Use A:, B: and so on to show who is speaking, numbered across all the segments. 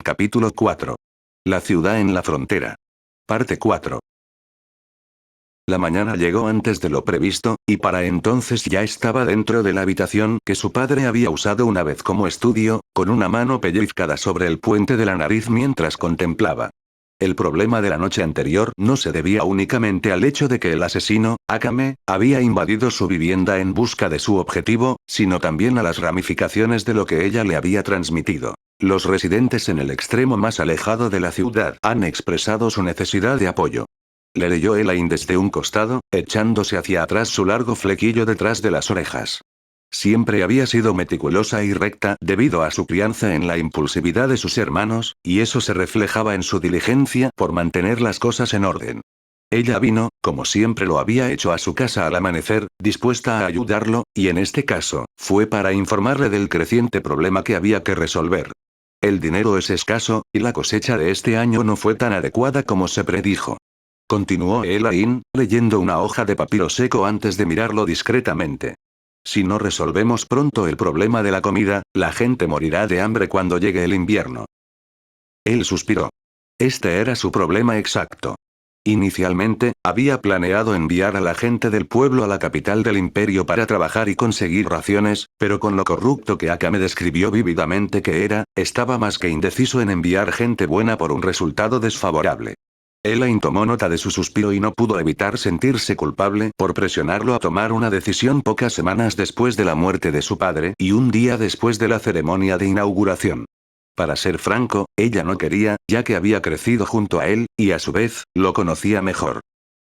A: Capítulo 4. La ciudad en la frontera. Parte 4. La mañana llegó antes de lo previsto, y para entonces ya estaba dentro de la habitación que su padre había usado una vez como estudio, con una mano pellizcada sobre el puente de la nariz mientras contemplaba. El problema de la noche anterior no se debía únicamente al hecho de que el asesino, Akame, había invadido su vivienda en busca de su objetivo, sino también a las ramificaciones de lo que ella le había transmitido. Los residentes en el extremo más alejado de la ciudad han expresado su necesidad de apoyo. Le leyó Elaine desde un costado, echándose hacia atrás su largo flequillo detrás de las orejas. Siempre había sido meticulosa y recta debido a su crianza en la impulsividad de sus hermanos, y eso se reflejaba en su diligencia por mantener las cosas en orden. Ella vino, como siempre lo había hecho a su casa al amanecer, dispuesta a ayudarlo, y en este caso, fue para informarle del creciente problema que había que resolver. El dinero es escaso, y la cosecha de este año no fue tan adecuada como se predijo. Continuó Elaine, leyendo una hoja de papiro seco antes de mirarlo discretamente. Si no resolvemos pronto el problema de la comida, la gente morirá de hambre cuando llegue el invierno. Él suspiró. Este era su problema exacto. Inicialmente, había planeado enviar a la gente del pueblo a la capital del imperio para trabajar y conseguir raciones, pero con lo corrupto que Akame describió vívidamente que era, estaba más que indeciso en enviar gente buena por un resultado desfavorable. Elaine tomó nota de su suspiro y no pudo evitar sentirse culpable por presionarlo a tomar una decisión pocas semanas después de la muerte de su padre y un día después de la ceremonia de inauguración. Para ser franco, ella no quería, ya que había crecido junto a él, y a su vez, lo conocía mejor.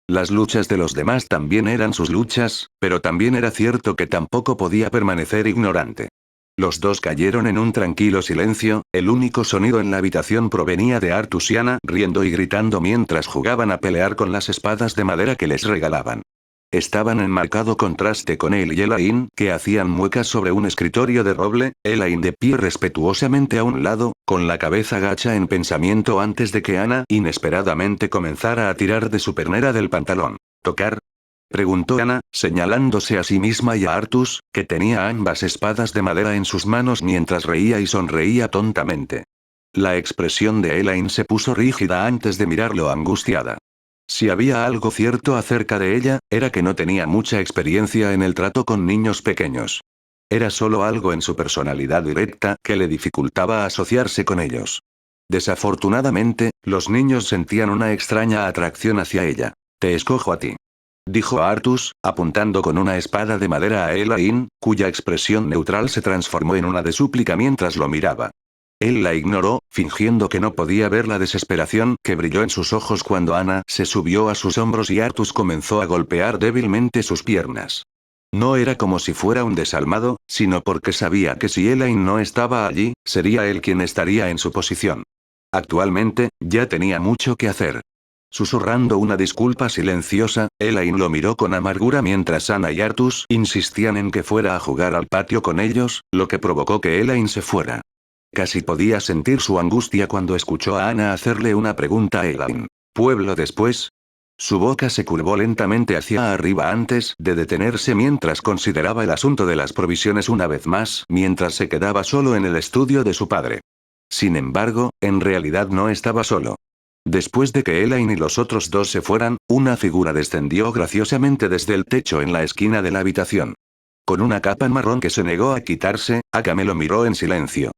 A: Las luchas de los demás también eran sus luchas, pero también era cierto que tampoco podía permanecer ignorante. Los dos cayeron en un tranquilo silencio, el único sonido en la habitación provenía de Artus y Ana riendo y gritando mientras jugaban a pelear con las espadas de madera que les regalaban. Estaban en marcado contraste con él y Elaine, que hacían muecas sobre un escritorio de roble, Elaine de pie respetuosamente a un lado, con la cabeza gacha en pensamiento antes de que Ana inesperadamente comenzara a tirar de su pernera del pantalón. ¿Tocar? Preguntó Ana, señalándose a sí misma y a Artus, que tenía ambas espadas de madera en sus manos mientras reía y sonreía tontamente. La expresión de Elaine se puso rígida antes de mirarlo angustiada. Si había algo cierto acerca de ella, era que no tenía mucha experiencia en el trato con niños pequeños. Era solo algo en su personalidad directa que le dificultaba asociarse con ellos. Desafortunadamente, los niños sentían una extraña atracción hacia ella. Te escojo a ti, dijo Artus, apuntando con una espada de madera a Elaine, cuya expresión neutral se transformó en una de súplica mientras lo miraba. Él la ignoró, fingiendo que no podía ver la desesperación que brilló en sus ojos cuando Ana se subió a sus hombros y Artus comenzó a golpear débilmente sus piernas. No era como si fuera un desalmado, sino porque sabía que si Elaine no estaba allí, sería él quien estaría en su posición. Actualmente, ya tenía mucho que hacer. Susurrando una disculpa silenciosa, Elaine lo miró con amargura mientras Ana y Artus insistían en que fuera a jugar al patio con ellos, lo que provocó que Elaine se fuera. Casi podía sentir su angustia cuando escuchó a Ana hacerle una pregunta a Elaine. ¿Pueblo después? Su boca se curvó lentamente hacia arriba antes de detenerse mientras consideraba el asunto de las provisiones una vez más, mientras se quedaba solo en el estudio de su padre. Sin embargo, en realidad no estaba solo. Después de que Elaine y los otros dos se fueran, una figura descendió graciosamente desde el techo en la esquina de la habitación. Con una capa marrón que se negó a quitarse, Akame lo miró en silencio.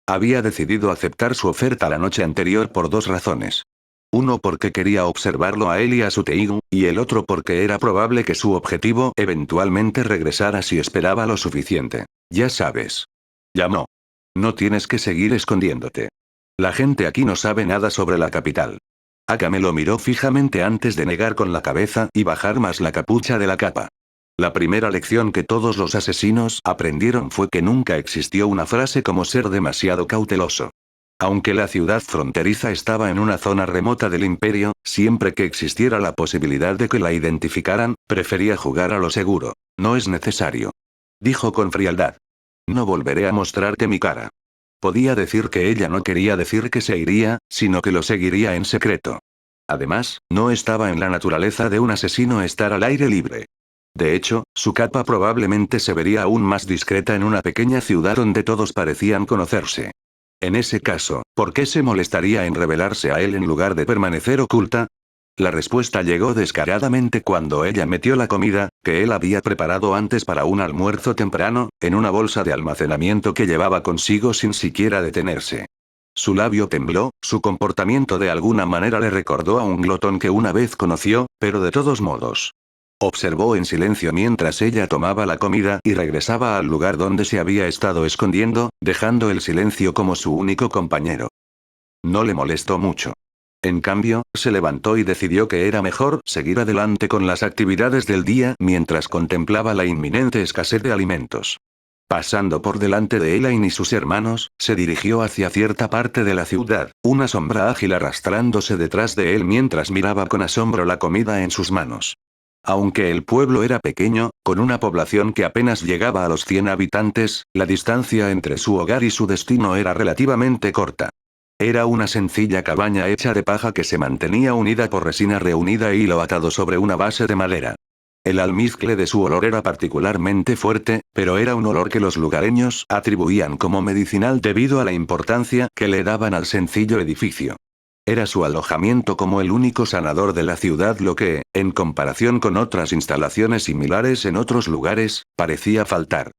A: Había decidido aceptar su oferta la noche anterior por dos razones. Uno porque quería observarlo a él y a su Teigu, y el otro porque era probable que su objetivo eventualmente regresara si esperaba lo suficiente. Ya sabes. Llamó. No tienes que seguir escondiéndote. La gente aquí no sabe nada sobre la capital. Akame lo miró fijamente antes de negar con la cabeza y bajar más la capucha de la capa. La primera lección que todos los asesinos aprendieron fue que nunca existió una frase como ser demasiado cauteloso. Aunque la ciudad fronteriza estaba en una zona remota del imperio, siempre que existiera la posibilidad de que la identificaran, prefería jugar a lo seguro. No es necesario, dijo con frialdad. No volveré a mostrarte mi cara. Podía decir que ella no quería decir que se iría, sino que lo seguiría en secreto. Además, no estaba en la naturaleza de un asesino estar al aire libre. De hecho, su capa probablemente se vería aún más discreta en una pequeña ciudad donde todos parecían conocerse. En ese caso, ¿por qué se molestaría en revelarse a él en lugar de permanecer oculta? La respuesta llegó descaradamente cuando ella metió la comida, que él había preparado antes para un almuerzo temprano, en una bolsa de almacenamiento que llevaba consigo sin siquiera detenerse. Su labio tembló, su comportamiento de alguna manera le recordó a un glotón que una vez conoció, pero de todos modos. Observó en silencio mientras ella tomaba la comida y regresaba al lugar donde se había estado escondiendo, dejando el silencio como su único compañero. No le molestó mucho. En cambio, se levantó y decidió que era mejor seguir adelante con las actividades del día mientras contemplaba la inminente escasez de alimentos. Pasando por delante de Elaine y sus hermanos, se dirigió hacia cierta parte de la ciudad, una sombra ágil arrastrándose detrás de él mientras miraba con asombro la comida en sus manos. Aunque el pueblo era pequeño, con una población que apenas llegaba a los 100 habitantes, la distancia entre su hogar y su destino era relativamente corta. Era una sencilla cabaña hecha de paja que se mantenía unida por resina reunida e hilo atado sobre una base de madera. El almizcle de su olor era particularmente fuerte, pero era un olor que los lugareños atribuían como medicinal debido a la importancia que le daban al sencillo edificio. Era su alojamiento como el único sanador de la ciudad lo que, en comparación con otras instalaciones similares en otros lugares, parecía faltar.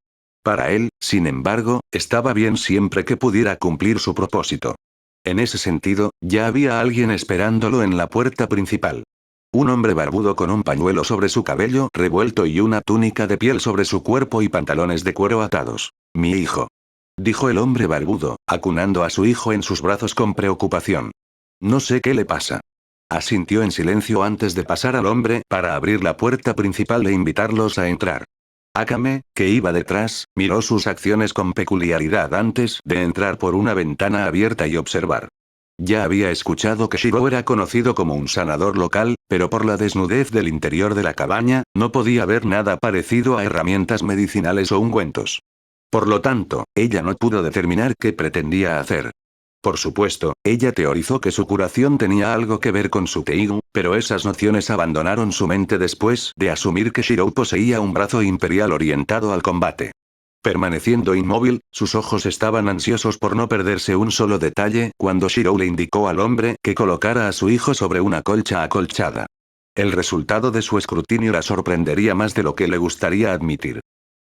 A: Para él, sin embargo, estaba bien siempre que pudiera cumplir su propósito. En ese sentido, ya había alguien esperándolo en la puerta principal. Un hombre barbudo con un pañuelo sobre su cabello revuelto y una túnica de piel sobre su cuerpo y pantalones de cuero atados. Mi hijo. Dijo el hombre barbudo, acunando a su hijo en sus brazos con preocupación. No sé qué le pasa. Asintió en silencio antes de pasar al hombre para abrir la puerta principal e invitarlos a entrar. Akame, que iba detrás, miró sus acciones con peculiaridad antes de entrar por una ventana abierta y observar. Ya había escuchado que Shiro era conocido como un sanador local, pero por la desnudez del interior de la cabaña, no podía ver nada parecido a herramientas medicinales o ungüentos. Por lo tanto, ella no pudo determinar qué pretendía hacer. Por supuesto, ella teorizó que su curación tenía algo que ver con su Teigu, pero esas nociones abandonaron su mente después de asumir que Shiro poseía un brazo imperial orientado al combate. Permaneciendo inmóvil, sus ojos estaban ansiosos por no perderse un solo detalle cuando Shiro le indicó al hombre que colocara a su hijo sobre una colcha acolchada. El resultado de su escrutinio la sorprendería más de lo que le gustaría admitir.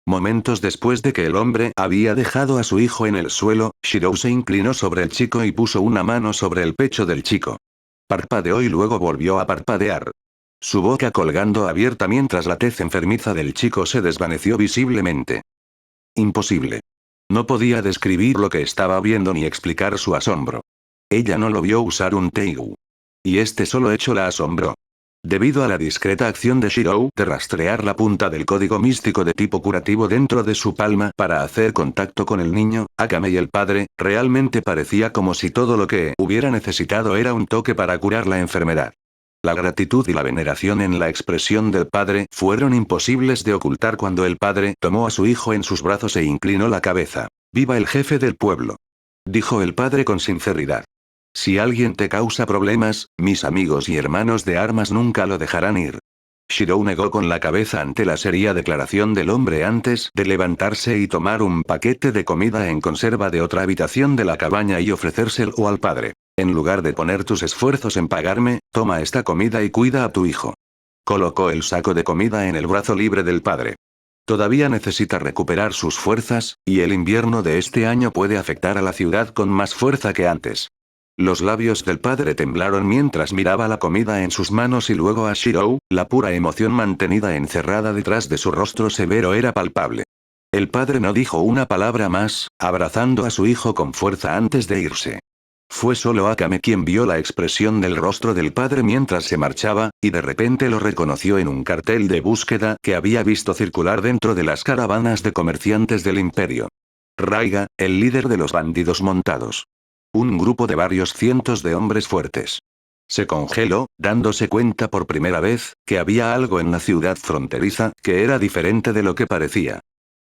A: Momentos después de que el hombre había dejado a su hijo en el suelo, Shiro se inclinó sobre el chico y puso una mano sobre el pecho del chico. Parpadeó y luego volvió a parpadear. Su boca colgando abierta mientras la tez enfermiza del chico se desvaneció visiblemente. Imposible. No podía describir lo que estaba viendo ni explicar su asombro. Ella no lo vio usar un Teigu. Y este solo hecho la asombró. Debido a la discreta acción de Shiro de rastrear la punta del código místico de tipo curativo dentro de su palma para hacer contacto con el niño, Akame y el padre, realmente parecía como si todo lo que hubiera necesitado era un toque para curar la enfermedad. La gratitud y la veneración en la expresión del padre fueron imposibles de ocultar cuando el padre tomó a su hijo en sus brazos e inclinó la cabeza. «Viva el jefe del pueblo», dijo el padre con sinceridad. «Si alguien te causa problemas, mis amigos y hermanos de armas nunca lo dejarán ir». Shiro negó con la cabeza ante la seria declaración del hombre antes de levantarse y tomar un paquete de comida en conserva de otra habitación de la cabaña y ofrecérselo al padre. «En lugar de poner tus esfuerzos en pagarme, toma esta comida y cuida a tu hijo». Colocó el saco de comida en el brazo libre del padre. Todavía necesita recuperar sus fuerzas, y el invierno de este año puede afectar a la ciudad con más fuerza que antes. Los labios del padre temblaron mientras miraba la comida en sus manos y luego a Shiro, la pura emoción mantenida encerrada detrás de su rostro severo era palpable. El padre no dijo una palabra más, abrazando a su hijo con fuerza antes de irse. Fue solo Akame quien vio la expresión del rostro del padre mientras se marchaba, y de repente lo reconoció en un cartel de búsqueda que había visto circular dentro de las caravanas de comerciantes del imperio. Raiga, el líder de los bandidos montados. Un grupo de varios cientos de hombres fuertes. Se congeló, dándose cuenta por primera vez, que había algo en la ciudad fronteriza que era diferente de lo que parecía.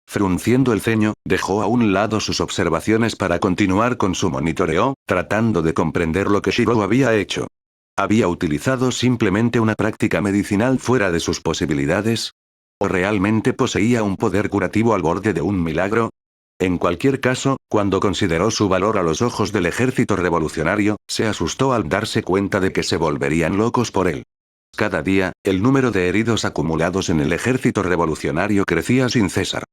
A: Frunciendo el ceño, dejó a un lado sus observaciones para continuar con su monitoreo, tratando de comprender lo que Shiro había hecho. ¿Había utilizado simplemente una práctica medicinal fuera de sus posibilidades? ¿O realmente poseía un poder curativo al borde de un milagro? En cualquier caso, cuando consideró su valor a los ojos del ejército revolucionario, se asustó al darse cuenta de que se volverían locos por él. Cada día, el número de heridos acumulados en el ejército revolucionario crecía sin cesar.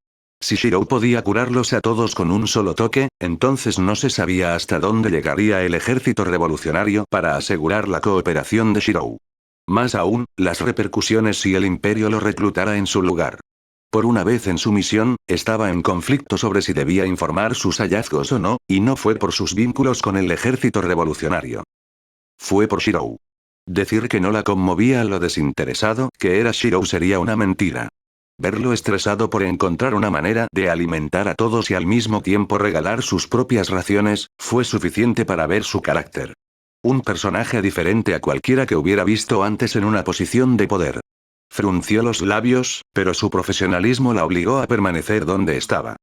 A: Si Shirou podía curarlos a todos con un solo toque, entonces no se sabía hasta dónde llegaría el ejército revolucionario para asegurar la cooperación de Shirou. Más aún, las repercusiones si el imperio lo reclutara en su lugar. Por una vez en su misión, estaba en conflicto sobre si debía informar sus hallazgos o no, y no fue por sus vínculos con el ejército revolucionario. Fue por Shirou. Decir que no la conmovía lo desinteresado que era Shirou sería una mentira. Verlo estresado por encontrar una manera de alimentar a todos y al mismo tiempo regalar sus propias raciones, fue suficiente para ver su carácter. Un personaje diferente a cualquiera que hubiera visto antes en una posición de poder. Frunció los labios, pero su profesionalismo la obligó a permanecer donde estaba.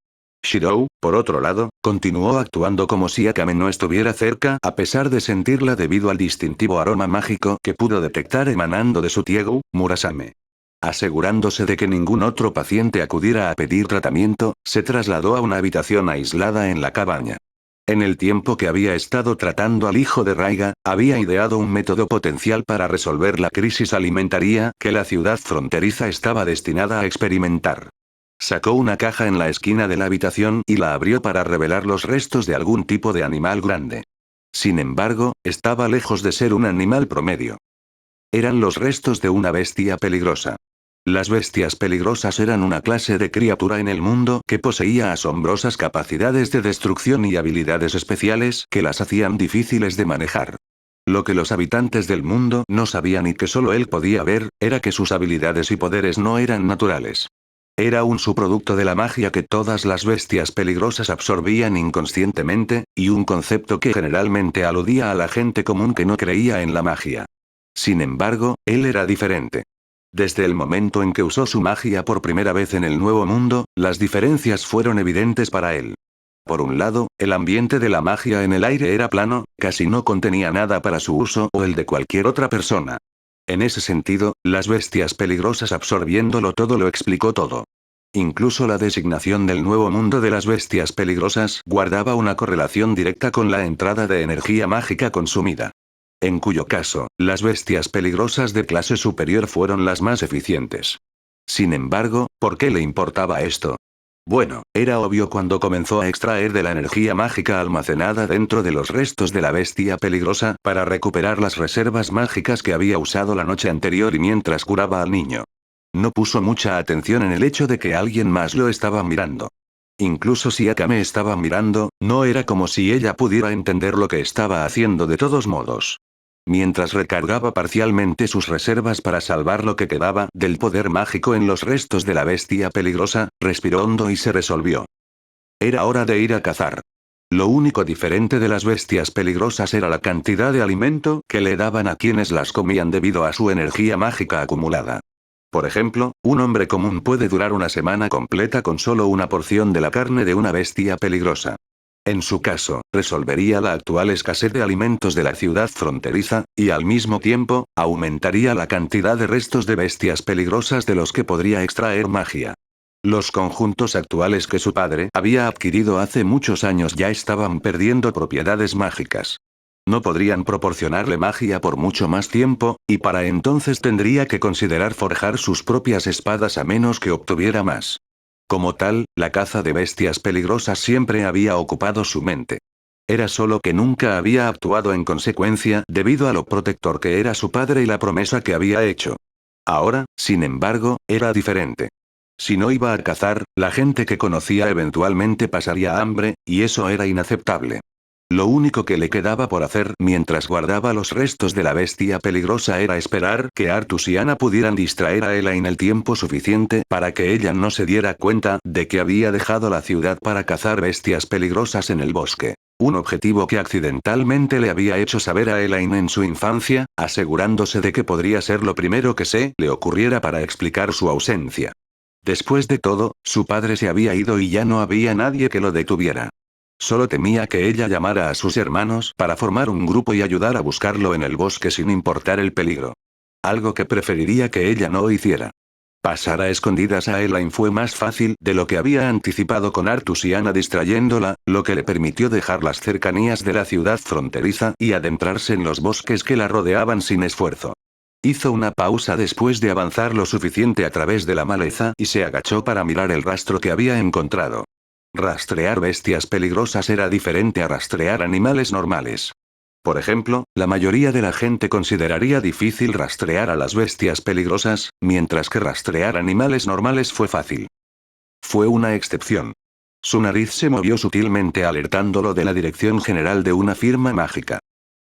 A: Shirou, por otro lado, continuó actuando como si Akame no estuviera cerca a pesar de sentirla debido al distintivo aroma mágico que pudo detectar emanando de su Tiegu, Murasame. Asegurándose de que ningún otro paciente acudiera a pedir tratamiento, se trasladó a una habitación aislada en la cabaña. En el tiempo que había estado tratando al hijo de Raiga, había ideado un método potencial para resolver la crisis alimentaria que la ciudad fronteriza estaba destinada a experimentar. Sacó una caja en la esquina de la habitación y la abrió para revelar los restos de algún tipo de animal grande. Sin embargo, estaba lejos de ser un animal promedio. Eran los restos de una bestia peligrosa. Las bestias peligrosas eran una clase de criatura en el mundo que poseía asombrosas capacidades de destrucción y habilidades especiales que las hacían difíciles de manejar. Lo que los habitantes del mundo no sabían y que solo él podía ver, era que sus habilidades y poderes no eran naturales. Era un subproducto de la magia que todas las bestias peligrosas absorbían inconscientemente, y un concepto que generalmente aludía a la gente común que no creía en la magia. Sin embargo, él era diferente. Desde el momento en que usó su magia por primera vez en el Nuevo Mundo, las diferencias fueron evidentes para él. Por un lado, el ambiente de la magia en el aire era plano, casi no contenía nada para su uso o el de cualquier otra persona. En ese sentido, las bestias peligrosas absorbiéndolo todo lo explicó todo. Incluso la designación del Nuevo Mundo de las bestias peligrosas guardaba una correlación directa con la entrada de energía mágica consumida. En cuyo caso, las bestias peligrosas de clase superior fueron las más eficientes. Sin embargo, ¿por qué le importaba esto? Bueno, era obvio cuando comenzó a extraer de la energía mágica almacenada dentro de los restos de la bestia peligrosa para recuperar las reservas mágicas que había usado la noche anterior y mientras curaba al niño. No puso mucha atención en el hecho de que alguien más lo estaba mirando. Incluso si Akame estaba mirando, no era como si ella pudiera entender lo que estaba haciendo de todos modos. Mientras recargaba parcialmente sus reservas para salvar lo que quedaba del poder mágico en los restos de la bestia peligrosa, respiró hondo y se resolvió. Era hora de ir a cazar. Lo único diferente de las bestias peligrosas era la cantidad de alimento que le daban a quienes las comían debido a su energía mágica acumulada. Por ejemplo, un hombre común puede durar una semana completa con solo una porción de la carne de una bestia peligrosa. En su caso, resolvería la actual escasez de alimentos de la ciudad fronteriza, y al mismo tiempo, aumentaría la cantidad de restos de bestias peligrosas de los que podría extraer magia. Los conjuntos actuales que su padre había adquirido hace muchos años ya estaban perdiendo propiedades mágicas. No podrían proporcionarle magia por mucho más tiempo, y para entonces tendría que considerar forjar sus propias espadas a menos que obtuviera más. Como tal, la caza de bestias peligrosas siempre había ocupado su mente. Era solo que nunca había actuado en consecuencia debido a lo protector que era su padre y la promesa que había hecho. Ahora, sin embargo, era diferente. Si no iba a cazar, la gente que conocía eventualmente pasaría hambre, y eso era inaceptable. Lo único que le quedaba por hacer mientras guardaba los restos de la bestia peligrosa era esperar que Artus y Ana pudieran distraer a Elaine el tiempo suficiente para que ella no se diera cuenta de que había dejado la ciudad para cazar bestias peligrosas en el bosque. Un objetivo que accidentalmente le había hecho saber a Elaine en su infancia, asegurándose de que podría ser lo primero que se le ocurriera para explicar su ausencia. Después de todo, su padre se había ido y ya no había nadie que lo detuviera. Solo temía que ella llamara a sus hermanos para formar un grupo y ayudar a buscarlo en el bosque sin importar el peligro. Algo que preferiría que ella no hiciera. Pasar a escondidas a Elaine fue más fácil de lo que había anticipado con Artus y Anna distrayéndola, lo que le permitió dejar las cercanías de la ciudad fronteriza y adentrarse en los bosques que la rodeaban sin esfuerzo. Hizo una pausa después de avanzar lo suficiente a través de la maleza y se agachó para mirar el rastro que había encontrado. Rastrear bestias peligrosas era diferente a rastrear animales normales. Por ejemplo, la mayoría de la gente consideraría difícil rastrear a las bestias peligrosas, mientras que rastrear animales normales fue fácil. Fue una excepción. Su nariz se movió sutilmente alertándolo de la dirección general de una firma mágica.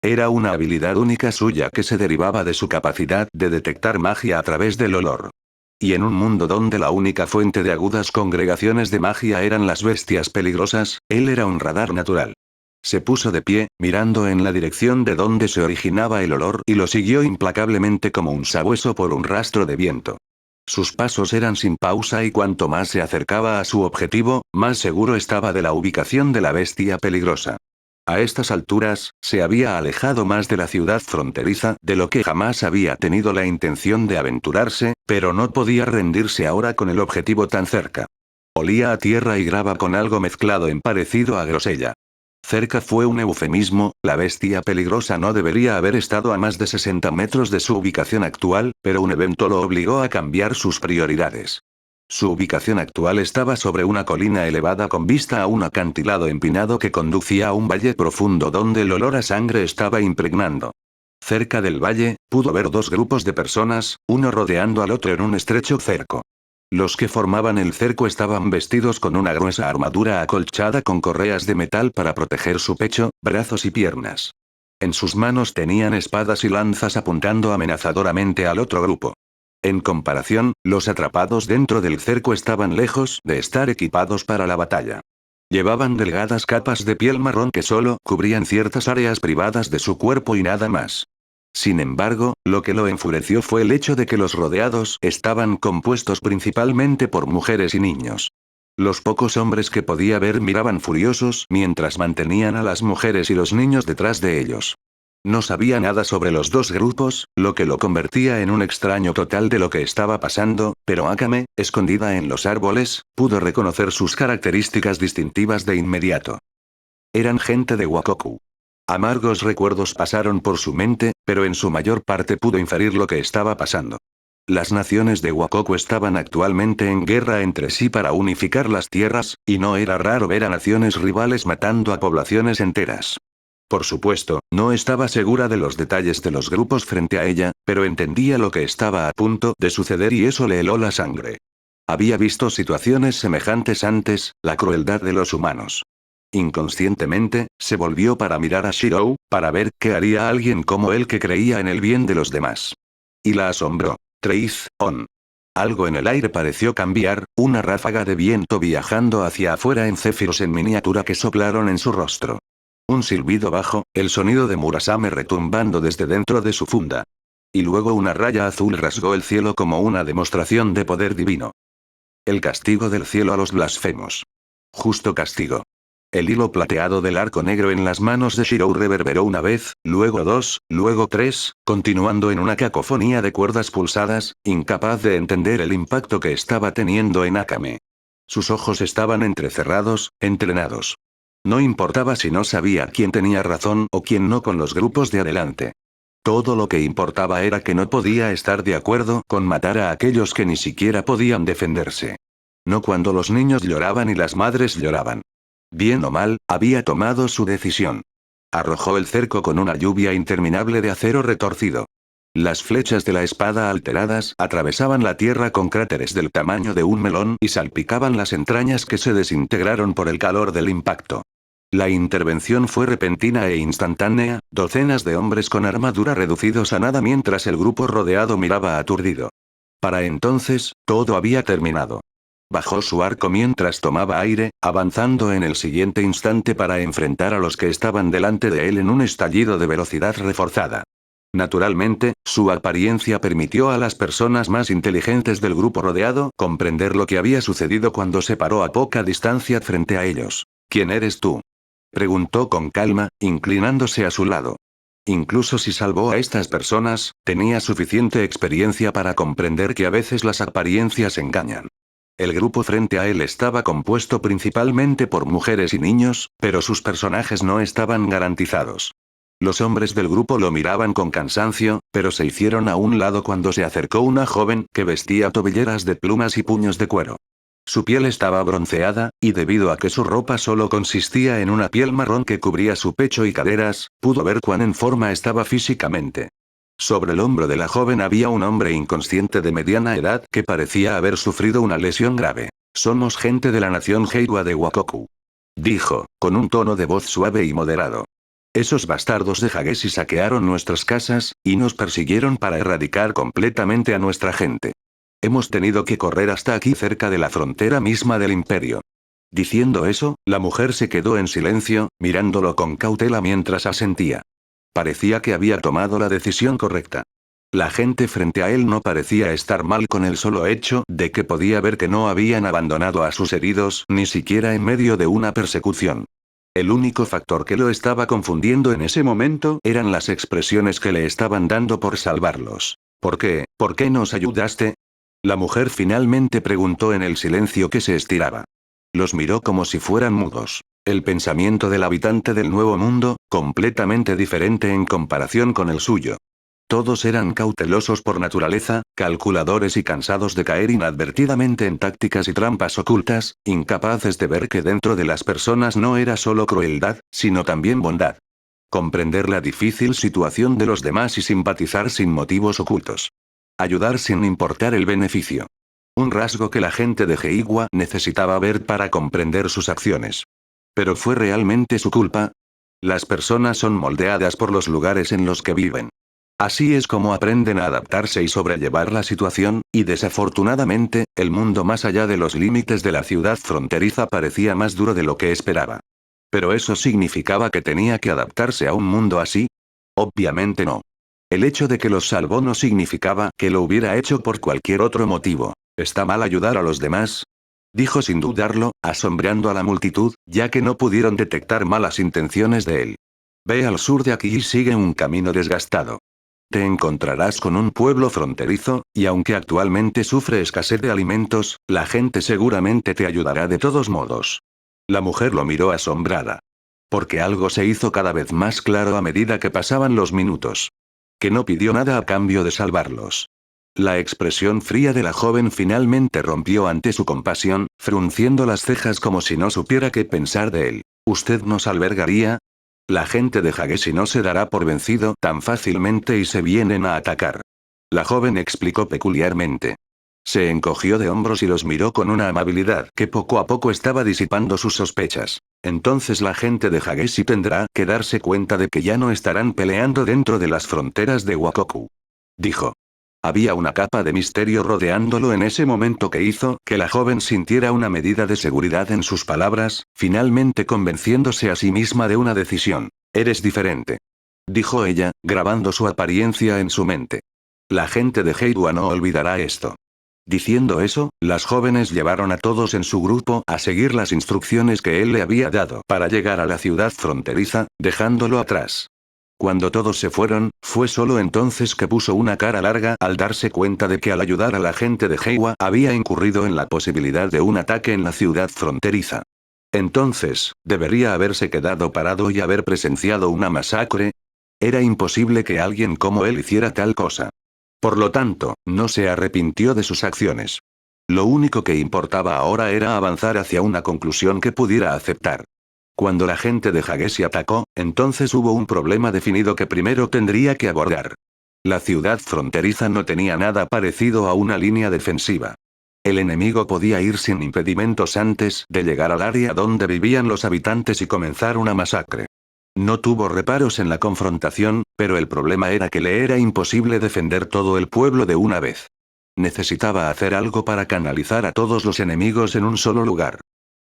A: Era una habilidad única suya que se derivaba de su capacidad de detectar magia a través del olor. Y en un mundo donde la única fuente de agudas congregaciones de magia eran las bestias peligrosas, él era un radar natural. Se puso de pie, mirando en la dirección de donde se originaba el olor y lo siguió implacablemente como un sabueso por un rastro de viento. Sus pasos eran sin pausa y cuanto más se acercaba a su objetivo, más seguro estaba de la ubicación de la bestia peligrosa. A estas alturas, se había alejado más de la ciudad fronteriza de lo que jamás había tenido la intención de aventurarse, pero no podía rendirse ahora con el objetivo tan cerca. Olía a tierra y grava con algo mezclado en parecido a grosella. Cerca fue un eufemismo, la bestia peligrosa no debería haber estado a más de 60 metros de su ubicación actual, pero un evento lo obligó a cambiar sus prioridades. Su ubicación actual estaba sobre una colina elevada con vista a un acantilado empinado que conducía a un valle profundo donde el olor a sangre estaba impregnando. Cerca del valle, pudo ver dos grupos de personas, uno rodeando al otro en un estrecho cerco. Los que formaban el cerco estaban vestidos con una gruesa armadura acolchada con correas de metal para proteger su pecho, brazos y piernas. En sus manos tenían espadas y lanzas apuntando amenazadoramente al otro grupo. En comparación, los atrapados dentro del cerco estaban lejos de estar equipados para la batalla. Llevaban delgadas capas de piel marrón que solo cubrían ciertas áreas privadas de su cuerpo y nada más. Sin embargo, lo que lo enfureció fue el hecho de que los rodeados estaban compuestos principalmente por mujeres y niños. Los pocos hombres que podía ver miraban furiosos mientras mantenían a las mujeres y los niños detrás de ellos. No sabía nada sobre los dos grupos, lo que lo convertía en un extraño total de lo que estaba pasando, pero Akame, escondida en los árboles, pudo reconocer sus características distintivas de inmediato. Eran gente de Wakoku. Amargos recuerdos pasaron por su mente, pero en su mayor parte pudo inferir lo que estaba pasando. Las naciones de Wakoku estaban actualmente en guerra entre sí para unificar las tierras, y no era raro ver a naciones rivales matando a poblaciones enteras. Por supuesto, no estaba segura de los detalles de los grupos frente a ella, pero entendía lo que estaba a punto de suceder y eso le heló la sangre. Había visto situaciones semejantes antes, la crueldad de los humanos. Inconscientemente, se volvió para mirar a Shirou, para ver qué haría alguien como él que creía en el bien de los demás. Y la asombró. Treith, on. Algo en el aire pareció cambiar, una ráfaga de viento viajando hacia afuera en céfiros en miniatura que soplaron en su rostro. Un silbido bajo, el sonido de Murasame retumbando desde dentro de su funda. Y luego una raya azul rasgó el cielo como una demostración de poder divino. El castigo del cielo a los blasfemos. Justo castigo. El hilo plateado del arco negro en las manos de Shirou reverberó una vez, luego dos, luego tres, continuando en una cacofonía de cuerdas pulsadas, incapaz de entender el impacto que estaba teniendo en Akame. Sus ojos estaban entrecerrados, entrenados. No importaba si no sabía quién tenía razón o quién no con los grupos de adelante. Todo lo que importaba era que no podía estar de acuerdo con matar a aquellos que ni siquiera podían defenderse. No cuando los niños lloraban y las madres lloraban. Bien o mal, había tomado su decisión. Arrojó el cerco con una lluvia interminable de acero retorcido. Las flechas de la espada alteradas atravesaban la tierra con cráteres del tamaño de un melón y salpicaban las entrañas que se desintegraron por el calor del impacto. La intervención fue repentina e instantánea, docenas de hombres con armadura reducidos a nada mientras el grupo rodeado miraba aturdido. Para entonces, todo había terminado. Bajó su arco mientras tomaba aire, avanzando en el siguiente instante para enfrentar a los que estaban delante de él en un estallido de velocidad reforzada. Naturalmente, su apariencia permitió a las personas más inteligentes del grupo rodeado comprender lo que había sucedido cuando se paró a poca distancia frente a ellos. ¿Quién eres tú?, preguntó con calma, inclinándose a su lado. Incluso si salvó a estas personas, tenía suficiente experiencia para comprender que a veces las apariencias engañan. El grupo frente a él estaba compuesto principalmente por mujeres y niños, pero sus personajes no estaban garantizados. Los hombres del grupo lo miraban con cansancio, pero se hicieron a un lado cuando se acercó una joven que vestía tobilleras de plumas y puños de cuero. Su piel estaba bronceada, y debido a que su ropa solo consistía en una piel marrón que cubría su pecho y caderas, pudo ver cuán en forma estaba físicamente. Sobre el hombro de la joven había un hombre inconsciente de mediana edad que parecía haber sufrido una lesión grave. Somos gente de la nación Heiwa de Wakoku. Dijo, con un tono de voz suave y moderado. Esos bastardos de Hageshi saquearon nuestras casas, y nos persiguieron para erradicar completamente a nuestra gente. Hemos tenido que correr hasta aquí cerca de la frontera misma del imperio. Diciendo eso, la mujer se quedó en silencio, mirándolo con cautela mientras asentía. Parecía que había tomado la decisión correcta. La gente frente a él no parecía estar mal con el solo hecho de que podía ver que no habían abandonado a sus heridos ni siquiera en medio de una persecución. El único factor que lo estaba confundiendo en ese momento eran las expresiones que le estaban dando por salvarlos. ¿Por qué? ¿Por qué nos ayudaste? La mujer finalmente preguntó en el silencio que se estiraba. Los miró como si fueran mudos. El pensamiento del habitante del Nuevo Mundo, completamente diferente en comparación con el suyo. Todos eran cautelosos por naturaleza, calculadores y cansados de caer inadvertidamente en tácticas y trampas ocultas, incapaces de ver que dentro de las personas no era solo crueldad, sino también bondad. Comprender la difícil situación de los demás y simpatizar sin motivos ocultos. Ayudar sin importar el beneficio. Un rasgo que la gente de Heiwa necesitaba ver para comprender sus acciones. ¿Pero fue realmente su culpa? Las personas son moldeadas por los lugares en los que viven. Así es como aprenden a adaptarse y sobrellevar la situación, y desafortunadamente, el mundo más allá de los límites de la ciudad fronteriza parecía más duro de lo que esperaba. ¿Pero eso significaba que tenía que adaptarse a un mundo así? Obviamente no. El hecho de que los salvó no significaba que lo hubiera hecho por cualquier otro motivo. ¿Está mal ayudar a los demás? Dijo sin dudarlo, asombrando a la multitud, ya que no pudieron detectar malas intenciones de él. Ve al sur de aquí y sigue un camino desgastado. Te encontrarás con un pueblo fronterizo, y aunque actualmente sufre escasez de alimentos, la gente seguramente te ayudará de todos modos. La mujer lo miró asombrada. Porque algo se hizo cada vez más claro a medida que pasaban los minutos. Que no pidió nada a cambio de salvarlos. La expresión fría de la joven finalmente rompió ante su compasión, frunciendo las cejas como si no supiera qué pensar de él. ¿Usted nos albergaría? La gente de Hageshi no se dará por vencido tan fácilmente y se vienen a atacar. La joven explicó peculiarmente. Se encogió de hombros y los miró con una amabilidad que poco a poco estaba disipando sus sospechas. Entonces la gente de Hageshi tendrá que darse cuenta de que ya no estarán peleando dentro de las fronteras de Wakoku. Dijo. Había una capa de misterio rodeándolo en ese momento que hizo que la joven sintiera una medida de seguridad en sus palabras, finalmente convenciéndose a sí misma de una decisión. Eres diferente. Dijo ella, grabando su apariencia en su mente. La gente de Heiwa no olvidará esto. Diciendo eso, las jóvenes llevaron a todos en su grupo a seguir las instrucciones que él le había dado para llegar a la ciudad fronteriza, dejándolo atrás. Cuando todos se fueron, fue solo entonces que puso una cara larga al darse cuenta de que al ayudar a la gente de Heiwa había incurrido en la posibilidad de un ataque en la ciudad fronteriza. Entonces, ¿debería haberse quedado parado y haber presenciado una masacre? Era imposible que alguien como él hiciera tal cosa. Por lo tanto, no se arrepintió de sus acciones. Lo único que importaba ahora era avanzar hacia una conclusión que pudiera aceptar. Cuando la gente de Hageshi atacó, entonces hubo un problema definido que primero tendría que abordar. La ciudad fronteriza no tenía nada parecido a una línea defensiva. El enemigo podía ir sin impedimentos antes de llegar al área donde vivían los habitantes y comenzar una masacre. No tuvo reparos en la confrontación, pero el problema era que le era imposible defender todo el pueblo de una vez. Necesitaba hacer algo para canalizar a todos los enemigos en un solo lugar.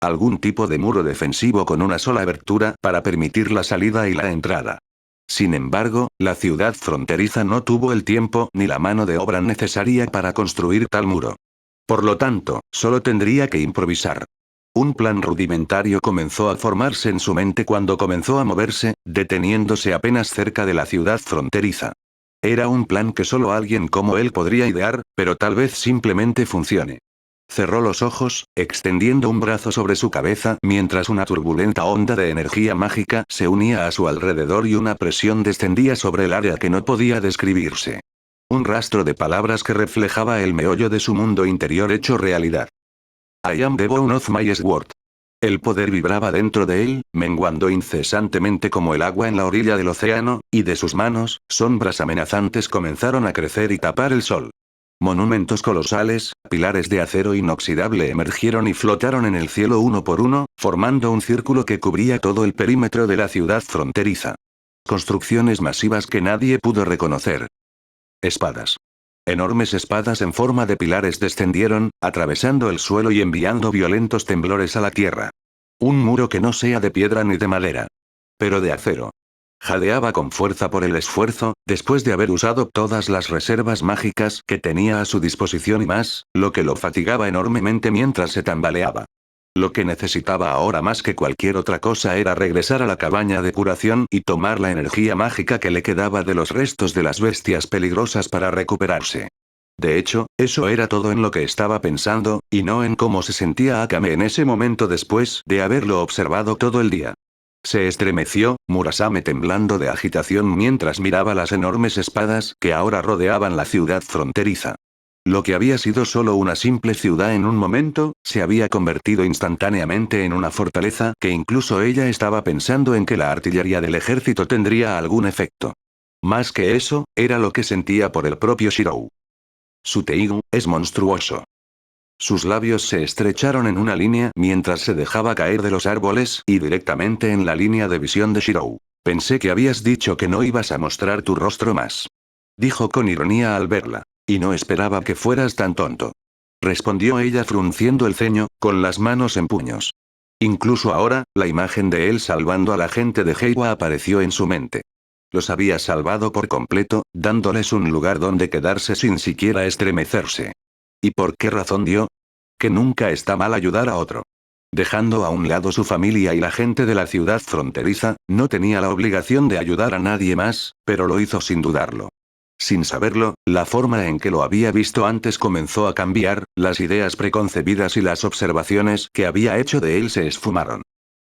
A: Algún tipo de muro defensivo con una sola abertura para permitir la salida y la entrada. Sin embargo, la ciudad fronteriza no tuvo el tiempo ni la mano de obra necesaria para construir tal muro. Por lo tanto, solo tendría que improvisar. Un plan rudimentario comenzó a formarse en su mente cuando comenzó a moverse, deteniéndose apenas cerca de la ciudad fronteriza. Era un plan que solo alguien como él podría idear, pero tal vez simplemente funcione. Cerró los ojos, extendiendo un brazo sobre su cabeza mientras una turbulenta onda de energía mágica se unía a su alrededor y una presión descendía sobre el área que no podía describirse. Un rastro de palabras que reflejaba el meollo de su mundo interior hecho realidad. I am the bone of my sword. El poder vibraba dentro de él, menguando incesantemente como el agua en la orilla del océano, y de sus manos, sombras amenazantes comenzaron a crecer y tapar el sol. Monumentos colosales, pilares de acero inoxidable emergieron y flotaron en el cielo uno por uno, formando un círculo que cubría todo el perímetro de la ciudad fronteriza. Construcciones masivas que nadie pudo reconocer. Espadas. Enormes espadas en forma de pilares descendieron, atravesando el suelo y enviando violentos temblores a la tierra. Un muro que no sea de piedra ni de madera. Pero de acero. Jadeaba con fuerza por el esfuerzo, después de haber usado todas las reservas mágicas que tenía a su disposición y más, lo que lo fatigaba enormemente mientras se tambaleaba. Lo que necesitaba ahora más que cualquier otra cosa era regresar a la cabaña de curación y tomar la energía mágica que le quedaba de los restos de las bestias peligrosas para recuperarse. De hecho, eso era todo en lo que estaba pensando, y no en cómo se sentía Akame en ese momento después de haberlo observado todo el día. Se estremeció, Murasame temblando de agitación mientras miraba las enormes espadas que ahora rodeaban la ciudad fronteriza. Lo que había sido solo una simple ciudad en un momento, se había convertido instantáneamente en una fortaleza que incluso ella estaba pensando en que la artillería del ejército tendría algún efecto. Más que eso, era lo que sentía por el propio Shirou. Su Teigu es monstruoso. Sus labios se estrecharon en una línea mientras se dejaba caer de los árboles y directamente en la línea de visión de Shirou. Pensé que habías dicho que no ibas a mostrar tu rostro más. Dijo con ironía al verla. Y no esperaba que fueras tan tonto. Respondió ella frunciendo el ceño, con las manos en puños. Incluso ahora, la imagen de él salvando a la gente de Heiwa apareció en su mente. Los había salvado por completo, dándoles un lugar donde quedarse sin siquiera estremecerse. ¿Y por qué razón dio? Que nunca está mal ayudar a otro. Dejando a un lado su familia y la gente de la ciudad fronteriza, no tenía la obligación de ayudar a nadie más, pero lo hizo sin dudarlo. Sin saberlo, la forma en que lo había visto antes comenzó a cambiar, las ideas preconcebidas y las observaciones que había hecho de él se esfumaron.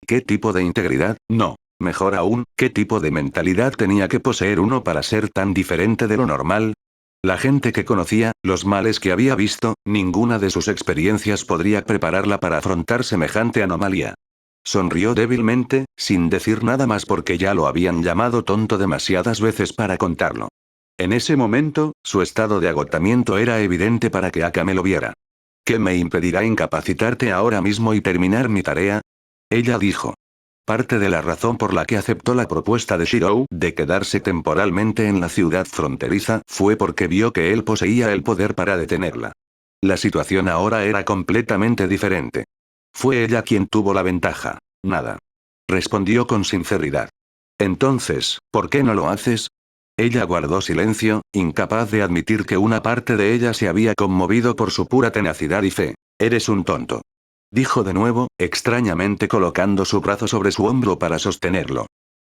A: ¿Qué tipo de integridad? No. Mejor aún, ¿qué tipo de mentalidad tenía que poseer uno para ser tan diferente de lo normal? La gente que conocía, los males que había visto, ninguna de sus experiencias podría prepararla para afrontar semejante anomalía. Sonrió débilmente, sin decir nada más porque ya lo habían llamado tonto demasiadas veces para contarlo. En ese momento, su estado de agotamiento era evidente para que Akame lo viera. ¿Qué me impedirá incapacitarte ahora mismo y terminar mi tarea? Ella dijo. Parte de la razón por la que aceptó la propuesta de Shirou de quedarse temporalmente en la ciudad fronteriza fue porque vio que él poseía el poder para detenerla. La situación ahora era completamente diferente. Fue ella quien tuvo la ventaja. Nada. Respondió con sinceridad. Entonces, ¿por qué no lo haces? Ella guardó silencio, incapaz de admitir que una parte de ella se había conmovido por su pura tenacidad y fe. Eres un tonto. Dijo de nuevo, extrañamente colocando su brazo sobre su hombro para sostenerlo.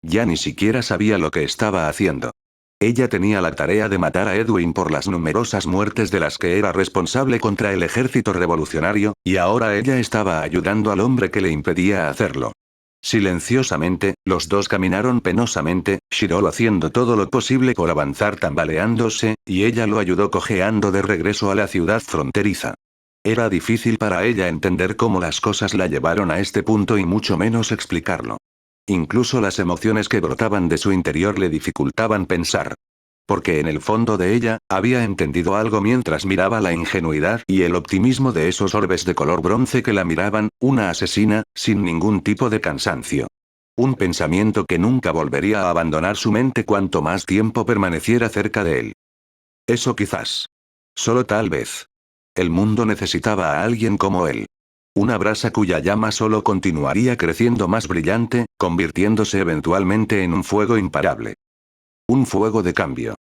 A: Ya ni siquiera sabía lo que estaba haciendo. Ella tenía la tarea de matar a Edwin por las numerosas muertes de las que era responsable contra el ejército revolucionario, y ahora ella estaba ayudando al hombre que le impedía hacerlo. Silenciosamente, los dos caminaron penosamente, Shirou haciendo todo lo posible por avanzar tambaleándose, y ella lo ayudó cojeando de regreso a la ciudad fronteriza. Era difícil para ella entender cómo las cosas la llevaron a este punto y mucho menos explicarlo. Incluso las emociones que brotaban de su interior le dificultaban pensar. Porque en el fondo de ella, había entendido algo mientras miraba la ingenuidad y el optimismo de esos orbes de color bronce que la miraban, una asesina, sin ningún tipo de cansancio. Un pensamiento que nunca volvería a abandonar su mente cuanto más tiempo permaneciera cerca de él. Eso quizás. Solo tal vez. El mundo necesitaba a alguien como él. Una brasa cuya llama solo continuaría creciendo más brillante, convirtiéndose eventualmente en un fuego imparable. Un fuego de cambio.